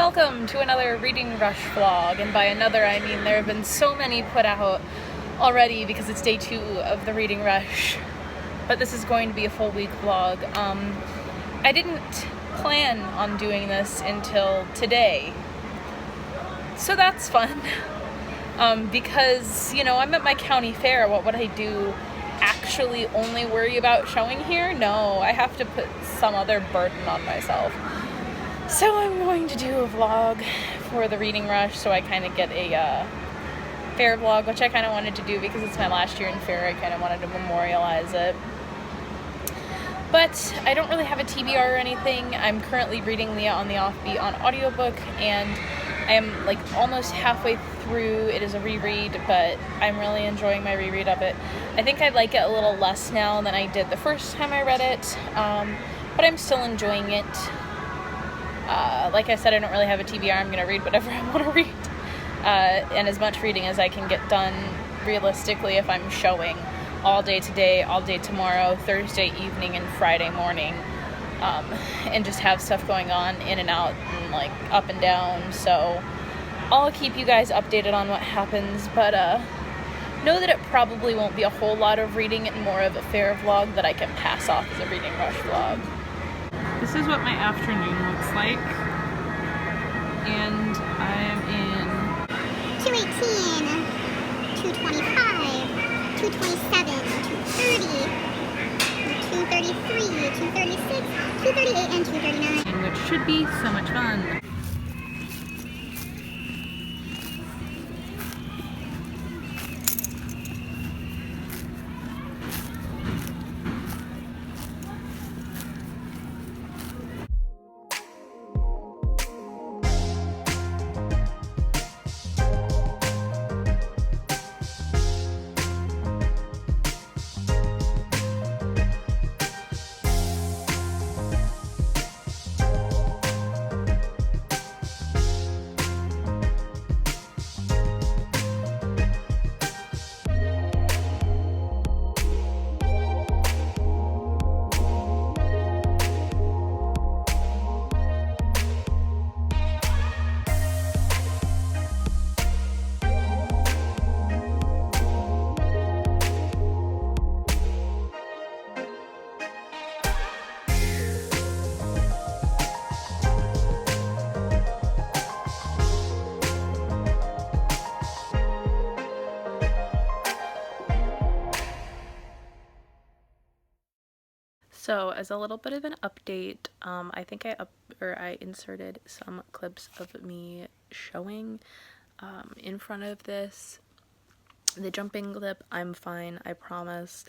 Welcome to another Reading Rush vlog, and by another I mean there have been so many put out already because it's day 2 of the Reading Rush, but this is going to be a full week vlog. I didn't plan on doing this until today, so that's fun. Because, you know, I'm at my county fair. What would I do? Actually only worry about showing here? No, I have to put some other burden on myself. So I'm going to do a vlog for the Reading Rush, so I kind of get a fair vlog, which I kind of wanted to do because it's my last year in fair. I kind of wanted to memorialize it. But I don't really have a TBR or anything. I'm currently reading Leah on the Offbeat on audiobook, and I am like almost halfway through. It is a reread, but I'm really enjoying my reread of it. I think I like it a little less now than I did the first time I read it, but I'm still enjoying it. Like I said, I don't really have a TBR. I'm going to read whatever I want to read, and as much reading as I can get done realistically if I'm showing all day today, all day tomorrow, Thursday evening, and Friday morning, and just have stuff going on in and out and like up and down. So I'll keep you guys updated on what happens, but know that it probably won't be a whole lot of reading and more of a fair vlog that I can pass off as a Reading Rush vlog. This is what my afternoon looks like, and I'm in 218, 225, 227, 230, 233, 236, 238, and 239. which should be so much fun. So as a little bit of an update, I think I inserted some clips of me showing in front of this. The jumping clip, I'm fine, I promise.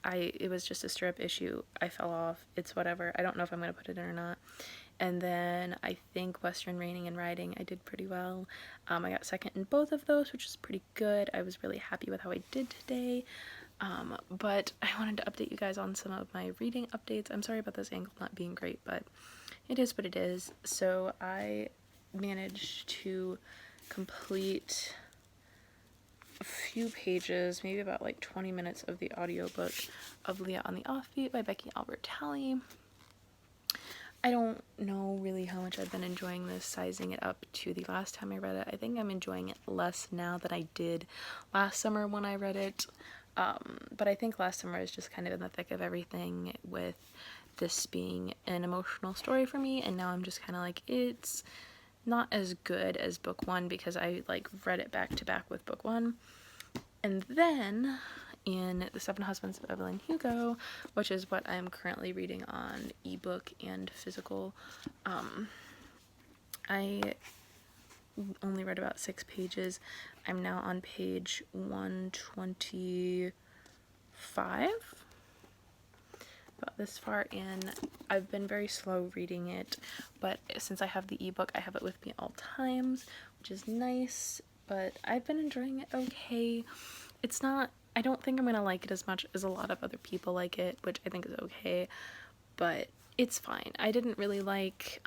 It was just a strip issue. I fell off. It's whatever. I don't know if I'm going to put it in or not. And then I think Western Reining and Riding, I did pretty well. I got second in both of those, which is pretty good. I was really happy with how I did today. But I wanted to update you guys on some of my reading updates. I'm sorry about this angle not being great, but it is what it is. So I managed to complete a few pages, maybe about like 20 minutes of the audiobook of Leah on the Offbeat by Becky Albertalli. I don't know really how much I've been enjoying this, sizing it up to the last time I read it. I think I'm enjoying it less now than I did last summer when I read it. But I think last summer I was just kind of in the thick of everything with this being an emotional story for me, and now I'm just kind of like, it's not as good as book 1 because I like read it back to back with book 1. And then in The 7 Husbands of Evelyn Hugo, which is what I'm currently reading on ebook and physical, I only read about 6 pages. I'm now on page 125, about this far in. I've been very slow reading it, but since I have the ebook, I have it with me at all times, which is nice, but I've been enjoying it okay. It's not, I don't think I'm gonna like it as much as a lot of other people like it, which I think is okay, but it's fine. I didn't really like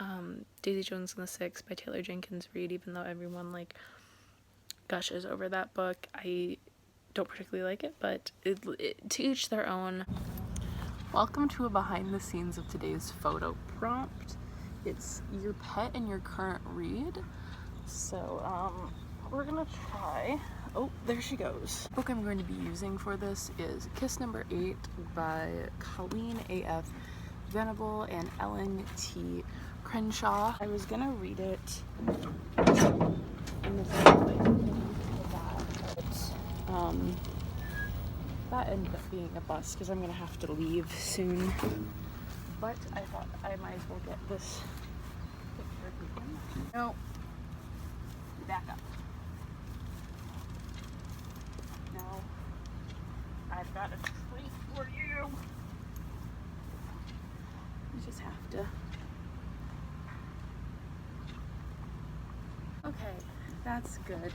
Daisy Jones and the Six by Taylor Jenkins Reid, even though everyone like gushes over that book. I don't particularly like it, but to each their own. Welcome to a behind the scenes of today's photo prompt. it's your pet and your current read. So, we're gonna try. Oh, there she goes. The book I'm going to be using for this is Kiss Number 8 by Colleen A.F. Venable and Ellen T. Crenshaw. I was gonna read it in the same way but that ended up being a bust because I'm gonna have to leave soon. But I thought I might as well get this picture taken. No. Back up. No. I've got a treat for you. You just have to. Okay, that's good.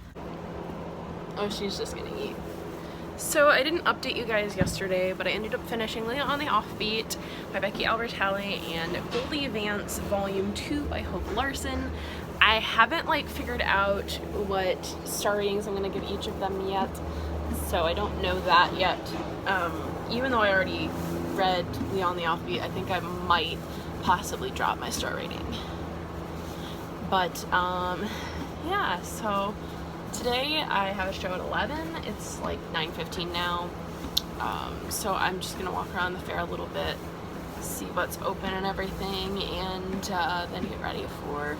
Oh, she's just gonna eat. So I didn't update you guys yesterday, but I ended up finishing Leah on the Offbeat by Becky Albertalli and Goldie Vance Volume 2 by Hope Larson. I haven't figured out what star ratings I'm gonna give each of them yet, so I don't know that yet. Even though I already read Leah on the Offbeat, I think I might possibly drop my star rating. But yeah, so today I have a show at 11. It's 9:15 now. So I'm just gonna walk around the fair a little bit, see what's open and everything, and then get ready for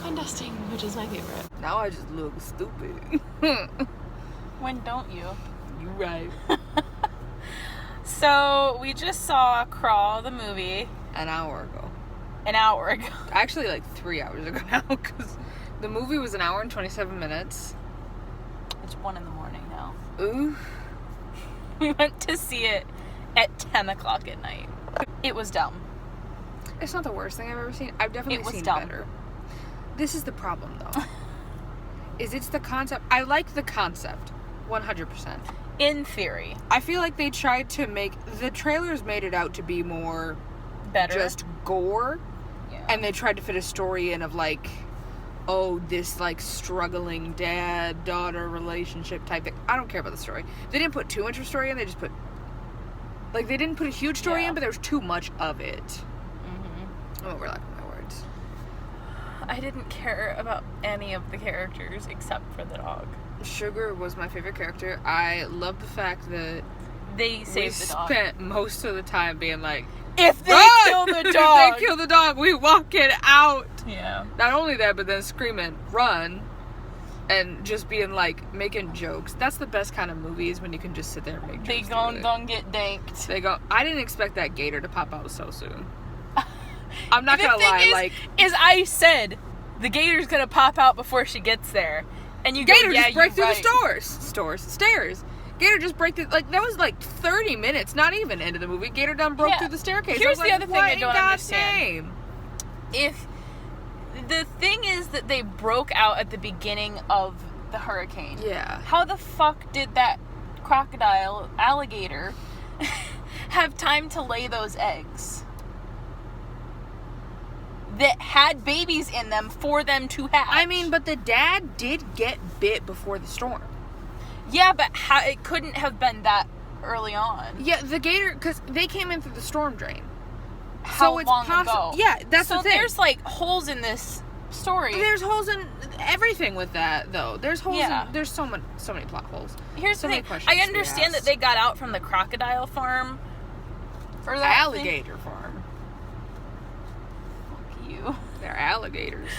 coin dusting, which is my favorite. Now I just look stupid. When don't you? You right. So we just saw Crawl, the movie, An hour ago. an hour ago. Actually, 3 hours ago now, because the movie was an hour and 27 minutes. It's 1 in the morning now. Ooh. We went to see it at 10 o'clock at night. It was dumb. It's not the worst thing I've ever seen. I've definitely It was seen dumb. better. This is the problem, though. It's the concept. I like the concept. 100%. In theory. I feel like they tried to make... The trailers made it out to be more... Better. Just gore. Yeah. And they tried to fit a story in of oh, this struggling dad-daughter relationship type thing. I don't care about the story. They didn't put too much of a story in, they just put they didn't put a huge story Yeah. in, but there was too much of it. Mm-hmm. I'm overlapping my words. I didn't care about any of the characters except for the dog. Sugar was my favorite character. I love the fact that They we saved the dog. spent most of the time being If they "Run!" kill the dog! If they kill the dog, we walk it out. Yeah. Not only that, but then screaming, run, and just being making jokes. That's the best kind of movies, when you can just sit there and make jokes. They don't get danked. They go, I didn't expect that gator to pop out so soon. I'm not The gonna thing lie, is I said the gator's gonna pop out before she gets there. And you gator go, yeah, just break through right. the stairs. Gator just break the, that was 30 minutes, not even into the movie. Gator done broke through the staircase. Here's I was the other thing what I don't in God's understand. name? If the thing is that they broke out at the beginning of the hurricane. Yeah. How the fuck did that alligator have time to lay those eggs that had babies in them for them to hatch? I mean, but the dad did get bit before the storm. Yeah, but it couldn't have been that early on. Yeah, the gator, because they came in through the storm drain. How so it's long ago? Yeah, that's the thing. So there's holes in this story. There's holes in everything with that, though. There's holes Yeah. in... There's so many plot holes. Here's so the many thing. questions I to be understand that asked. they got out from the crocodile farm. Or that Alligator farm. Fuck you. They're alligators.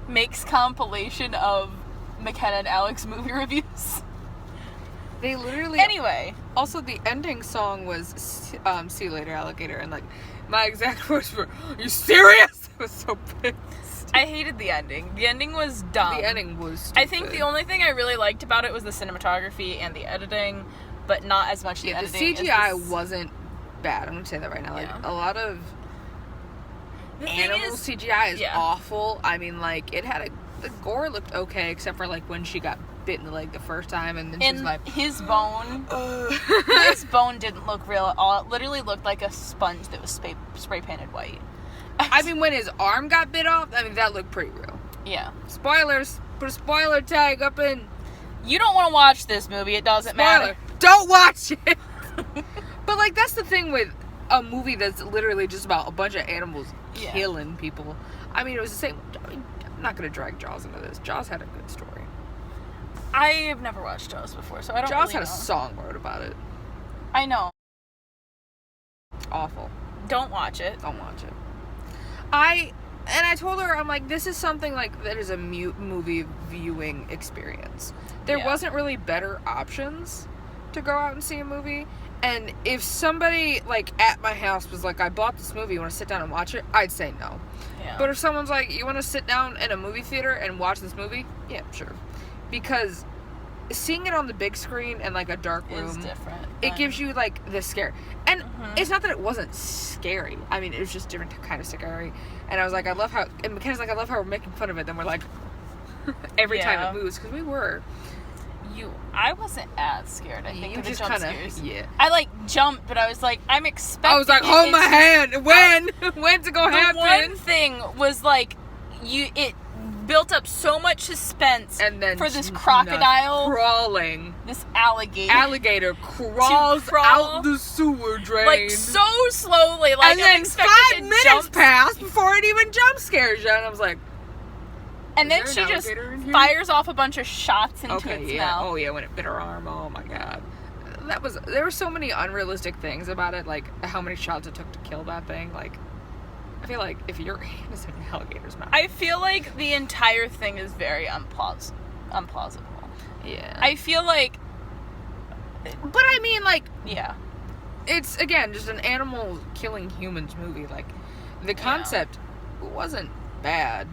Makes compilation of McKenna and Alex movie reviews. They literally... Anyway. Also, the ending song was See You Later, Alligator. And, my exact words were, are you serious? I was so pissed. I hated the ending. The ending was dumb. The ending was stupid. I think the only thing I really liked about it was the cinematography and the editing, but not as much the editing. The CGI wasn't bad. I'm going to say that right now. Yeah. A lot of The thing animal is- CGI is yeah. awful. I mean, it had the gore looked okay, except for, when she got bit in the leg the first time, and then she's And his bone, his bone didn't look real at all. It literally looked like a sponge that was spray painted white. I mean, when his arm got bit off, that looked pretty real. Yeah. Spoilers. Put a spoiler tag up in... You don't want to watch this movie. It doesn't matter. Don't watch it! But, that's the thing with a movie that's literally just about a bunch of animals Yeah. killing people. I mean, it was the same. I mean, I'm not gonna drag Jaws into this. Jaws had a good story. I have never watched Jaws before, so I don't Jaws really had a know. song wrote about it. I know. Awful. Don't watch it. Don't watch it. I told her, I'm like, this is something like that is a movie viewing experience. There Yeah. wasn't really better options to go out and see a movie. And if somebody like at my house was like, I bought this movie, you want to sit down and watch it? I'd say no. Yeah. But if someone's like, you want to sit down in a movie theater and watch this movie? Yeah, sure. Because seeing it on the big screen in like a dark room is different. it gives you like the scare. And Mhm. it's not that it wasn't scary. I mean, it was just different kind of scary. And I was like, I love how, and McKenna's like, I love how we're making fun of it. Then we're like, every time Yeah. it moves, because we were. I wasn't as scared. I think You of the just jump kind scares. of, yeah. I like jumped, but I was like, I'm expecting. I was like, it. hold my It's- hand. When? When's it gonna The happen? one thing was like, it built up so much suspense And then for this crocodile, crawling. this alligator. Alligator crawls crawl, out the sewer drain. like so slowly, like and I'm then expecting 5 to minutes jump, pass before it even jump scares you. And I was like, and then is she there an just alligator in here? fires off a bunch of shots into okay, its yeah. mouth. Oh yeah, when it bit her arm. Oh my god. There were so many unrealistic things about it, like how many shots it took to kill that thing. Like, I feel like if your hand is in an alligator's mouth. I feel like the entire thing is very implausible. Yeah. I feel like, But I mean, like, yeah. it's again just an animal killing humans movie. Like, the concept wasn't bad.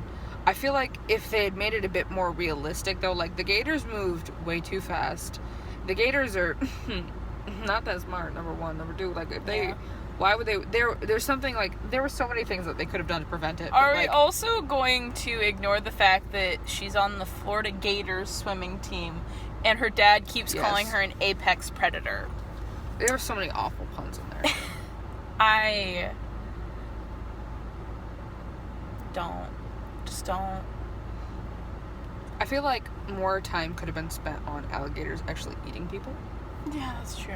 I feel like if they had made it a bit more realistic, though, like the gators moved way too fast. The gators are not that smart. Number one, number two, like if they, Yeah. why would they? There's something like there were so many things that they could have done to prevent it. But Are we like, also going to ignore the fact that she's on the Florida Gators swimming team and her dad keeps Yes. calling her an apex predator? there were so many awful puns in there. I don't. I feel like more time could have been spent on alligators actually eating people. Yeah, that's true.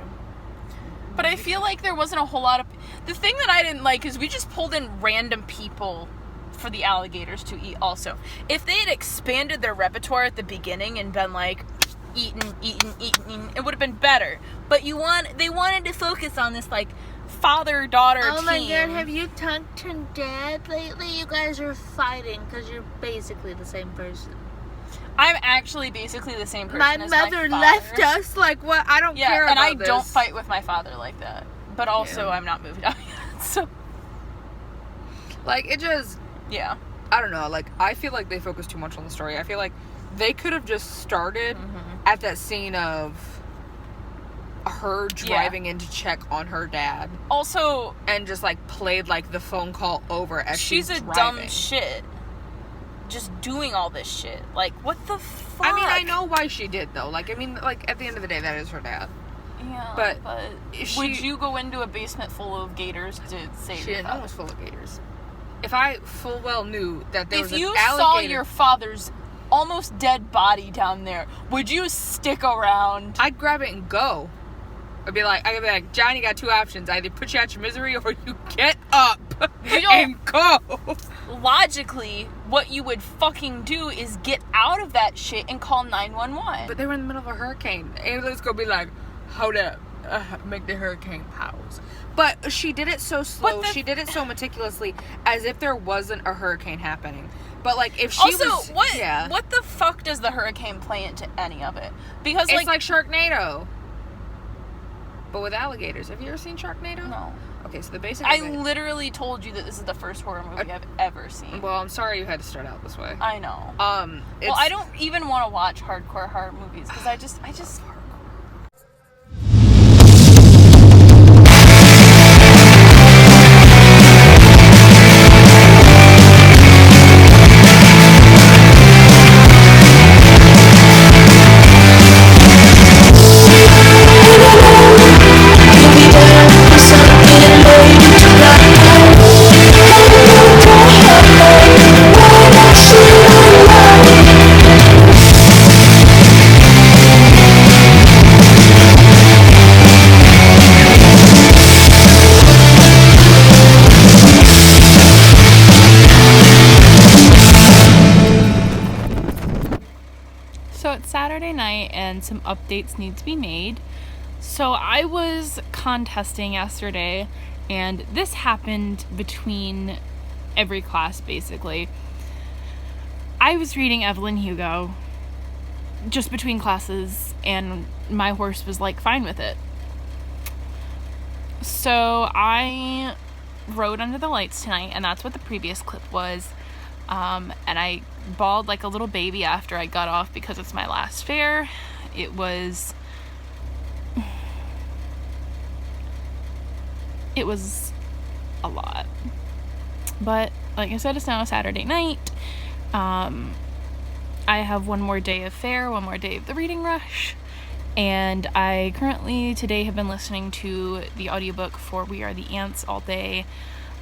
But I feel like there wasn't a whole lot of... The thing that I didn't like is we just pulled in random people for the alligators to eat also. If they had expanded their repertoire at the beginning and been like, eating, it would have been better. But they wanted to focus on this, like, father-daughter team. Oh my god, have you talked to Dad lately? You guys are fighting because you're basically the same person. I'm actually basically the same person My as mother my left father. us. Like, what? I don't Yeah, care and about I this. don't fight with my father like that. But also, Yeah. I'm not moved out yet, so... Like, it just, Yeah. I don't know, like, I feel like they focus too much on the story. I feel like they could have just started at that scene of her driving in to check on her dad Also, and just, like, played, like, the phone call over as she's a driving. dumb shit. Just doing all this shit. Like, what the fuck? I mean, I know why she did, though. Like, I mean, like, at the end of the day, that is her dad. Yeah, but but if would she- you go into a basement full of gators to save She your didn't know it father? was full of gators. If I full well knew that there was If an you alligator... saw your father's almost dead body down there, would you stick around? I'd grab it and go. I'd be like, Johnny, got 2 options. Either put you out your misery or you get up You don't- and go. Logically, what you would fucking do is get out of that shit and call 911. But they were in the middle of a hurricane. Ambulance gonna be like, hold up, make the hurricane pause. But she did it so slow. She did it so meticulously, as if there wasn't a hurricane happening. But like, if she also, was, what the fuck does the hurricane play into any of it? Because it's like Sharknado, but with alligators. Have you ever seen Sharknado? no. Okay, so the basic. I literally told you that this is the first horror movie I've ever seen. Well, I'm sorry you had to start out this way. I know. It's, Well, I don't even want to watch hardcore horror movies because I just it's Saturday night and some updates need to be made. So I was contesting yesterday, and this happened between every class basically. I was reading Evelyn Hugo just between classes, and my horse was like fine with it. So I rode Under the Lights tonight, and that's what the previous clip was. And I bawled like a little baby after I got off because it's my last fair. It was a lot. But like I said, it's now a Saturday night. I have one more day of fair, one more day of the reading rush, and I currently today have been listening to the audiobook for We Are the Ants all day.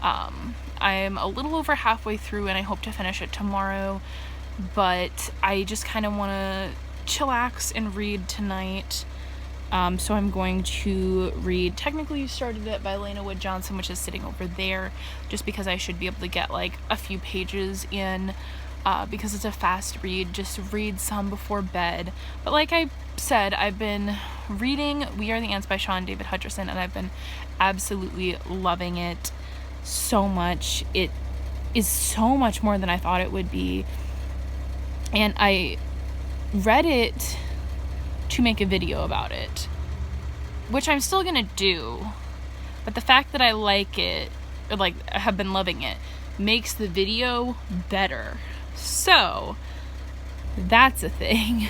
I'm a little over halfway through and I hope to finish it tomorrow, but I just kind of want to chillax and read tonight. So I'm going to read Technically You Started It by Lena Wood Johnson, which is sitting over there, just because I should be able to get like a few pages in, because it's a fast read, just read some before bed. But like I said, I've been reading We Are the Ants by Sean David Hutcherson, and I've been absolutely loving it so much. It is so much more than I thought it would be, and I read it to make a video about it, which I'm still gonna do, but the fact that I like it, or like I have been loving it, makes the video better. So that's a thing.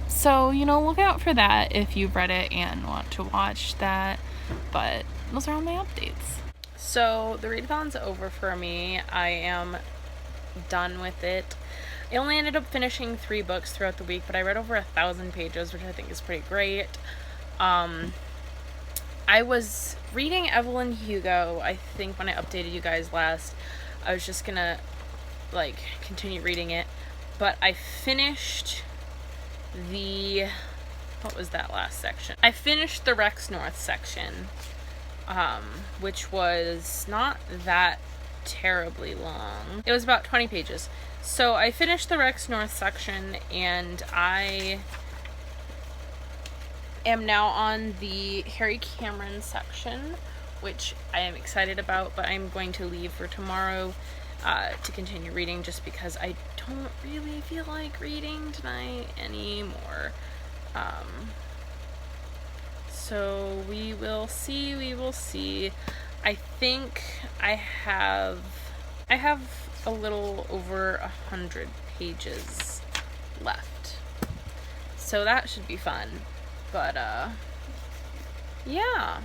So look out for that if you've read it and want to watch that. But those are all my updates. So the readathon's over for me. I am done with it. I only ended up finishing 3 books throughout the week, but I read over 1,000 pages, which I think is pretty great. I was reading Evelyn Hugo, I think, when I updated you guys last. I was just gonna continue reading it, but I finished what was that last section? I finished the Rex North section, which was not that terribly long. It was about 20 pages. So I finished the Rex North section, and I am now on the Harry Cameron section, which I am excited about, but I'm going to leave for tomorrow to continue reading, just because I don't really feel like reading tonight anymore. So we will see. I think I have a little over 100 pages left, so that should be fun. But yeah,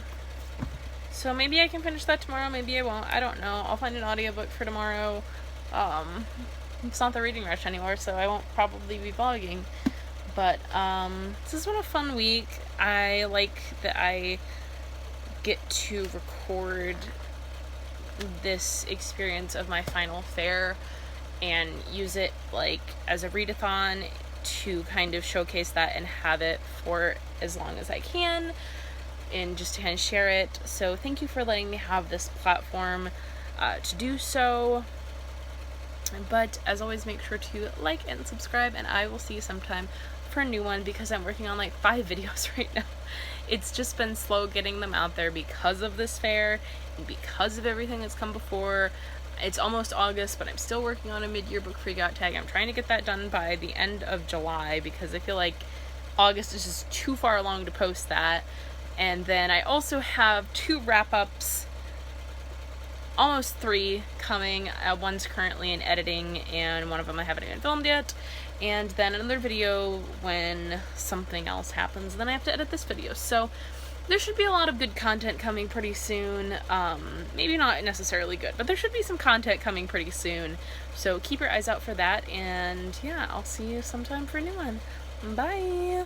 so maybe I can finish that tomorrow, maybe I won't, I don't know. I'll find an audiobook for tomorrow. It's not the reading rush anymore, so I won't probably be vlogging. But this has been a fun week. I like that I get to record this experience of my final fair and use it as a readathon to kind of showcase that and have it for as long as I can, and just to kind of share it. So thank you for letting me have this platform to do so. But as always, make sure to like and subscribe, and I will see you sometime for a new one, because I'm working on 5 videos right now. It's just been slow getting them out there because of this fair and because of everything that's come before. It's almost August, but I'm still working on a mid-year book freakout tag. I'm trying to get that done by the end of July, because I feel like August is just too far along to post that. And then I also have 2 wrap-ups, almost 3 coming. One's currently in editing, and one of them I haven't even filmed yet. And then another video when something else happens. Then I have to edit this video. So there should be a lot of good content coming pretty soon. Maybe not necessarily good, but there should be some content coming pretty soon. So keep your eyes out for that. And yeah, I'll see you sometime for a new one. Bye!